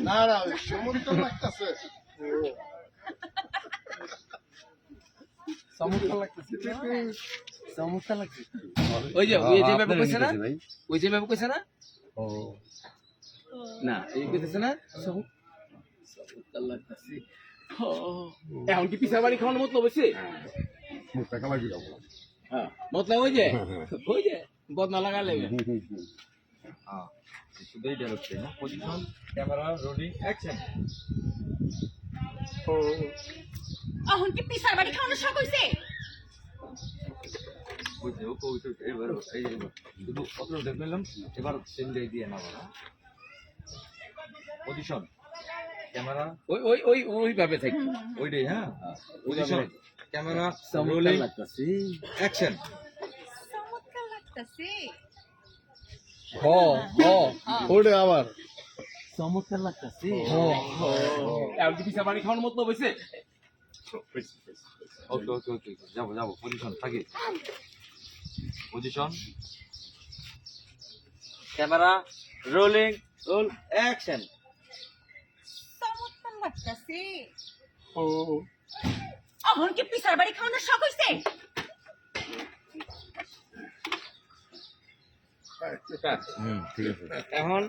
না না সমর্থন লাগতেছে ওই যে ওই যে ব্যাপার কইছে না ওই যে ব্যাপার কইছে না না এই কইতেছে না সমুদ্র লাগতেছে এখন কি পিছা বাড়ি খাওয়ানোর মতলব হইছে হ্যাঁ মতলব ওই যে বদনা লাগালে শুধু এইটা হচ্ছে না পজিশন ক্যামেরা রোলিং অ্যাকশন এখন কি পিছার বাড়ি খাওয়ানোর শখ হইছে এবার শুধু অতটা দেখলাম এবার সেম দিয়ে না পজিশন ক্যামেরা ওই ওই ওই ওইভাবে থাকি ওইটাই হ্যাঁ পজিশন ক্যামেরা রোলিং লাগতেছে অ্যাকশন চমৎকার লাগতাছে ওরে আবার চমৎকার লাগতেছে এখন কি পিছা বাড়ি খাওয়ানোর মতলব হইছে ওকে ওকে ওকে যাবো পজিশন থাকি position camera rolling roll action চমৎকার লাগতাছে এখন কি পিছার বাড়ি খাওয়ানোর শখ হইছে ঠিক আছে এখন